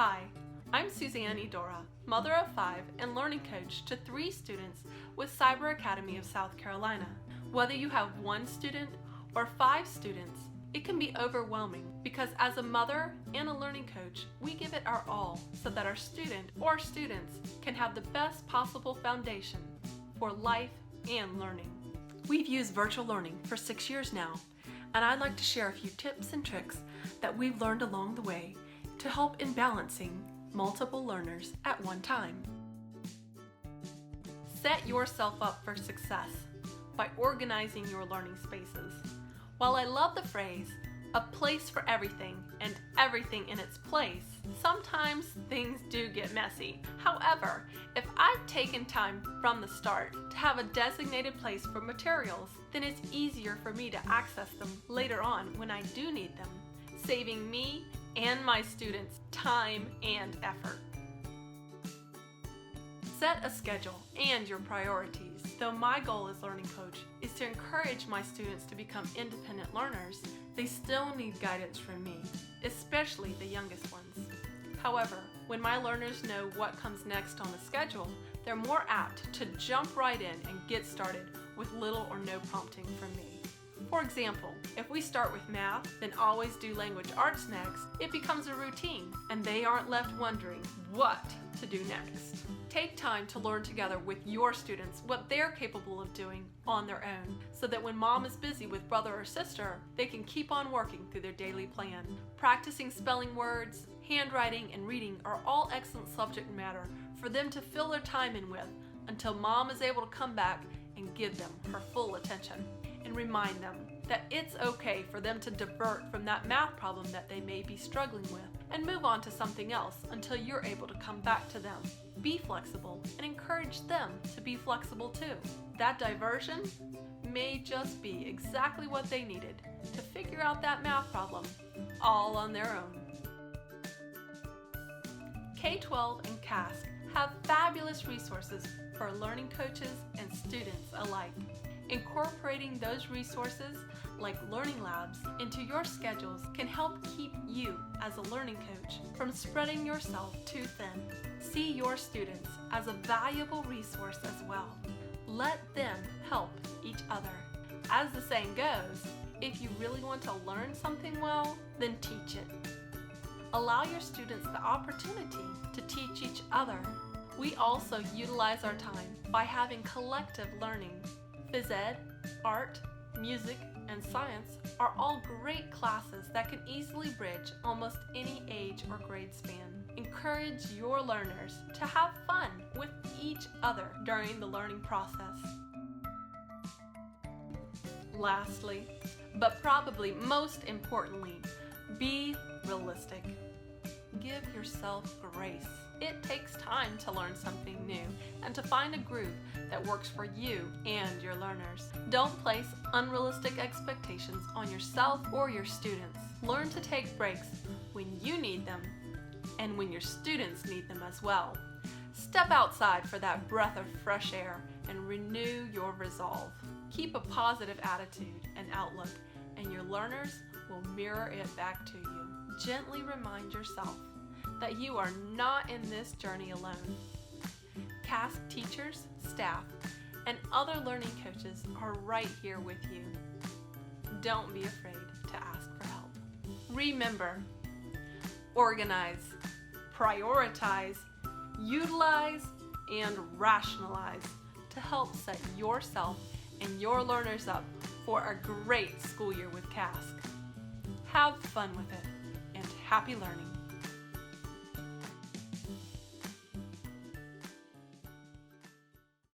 Hi, I'm Suzanne Edora, mother of 5 and learning coach to 3 students with Cyber Academy of South Carolina. Whether you have 1 student or 5 students, it can be overwhelming because as a mother and a learning coach, we give it our all so that our student or students can have the best possible foundation for life and learning. We've used virtual learning for 6 years now, and I'd like to share a few tips and tricks that we've learned along the way to help in balancing multiple learners at one time. Set yourself up for success by organizing your learning spaces. While I love the phrase, a place for everything and everything in its place, sometimes things do get messy. However, if I've taken time from the start to have a designated place for materials, then it's easier for me to access them later on when I do need them, saving me and my students time and effort. Set a schedule and your priorities. Though my goal as learning coach is to encourage my students to become independent learners, they still need guidance from me, especially the youngest ones. However, when my learners know what comes next on the schedule, they're more apt to jump right in and get started with little or no prompting from me. For example, if we start with math, then always do language arts next, it becomes a routine, and they aren't left wondering what to do next. Take time to learn together with your students what they're capable of doing on their own, so that when mom is busy with brother or sister, they can keep on working through their daily plan. Practicing spelling words, handwriting, and reading are all excellent subject matter for them to fill their time in with until mom is able to come back and give them her full attention. And remind them that it's okay for them to divert from that math problem that they may be struggling with and move on to something else until you're able to come back to them. Be flexible and encourage them to be flexible too. That diversion may just be exactly what they needed to figure out that math problem all on their own. K-12 and CASC have fabulous resources for learning coaches and students alike. Incorporating those resources, like learning labs, into your schedules can help keep you, as a learning coach, from spreading yourself too thin. See your students as a valuable resource as well. Let them help each other. As the saying goes, if you really want to learn something well, then teach it. Allow your students the opportunity to teach each other. We also utilize our time by having collective learning. Phys ed, art, music, and science are all great classes that can easily bridge almost any age or grade span. Encourage your learners to have fun with each other during the learning process. Lastly, but probably most importantly, be realistic. Give yourself grace. It takes time to learn something new and to find a group that works for you and your learners. Don't place unrealistic expectations on yourself or your students. Learn to take breaks when you need them and when your students need them as well. Step outside for that breath of fresh air and renew your resolve. Keep a positive attitude and outlook, and your learners will mirror it back to you. Gently remind yourself that you are not in this journey alone. CASC teachers, staff, and other learning coaches are right here with you. Don't be afraid to ask for help. Remember, organize, prioritize, utilize, and rationalize to help set yourself and your learners up for a great school year with CASC. Have fun with it, and happy learning.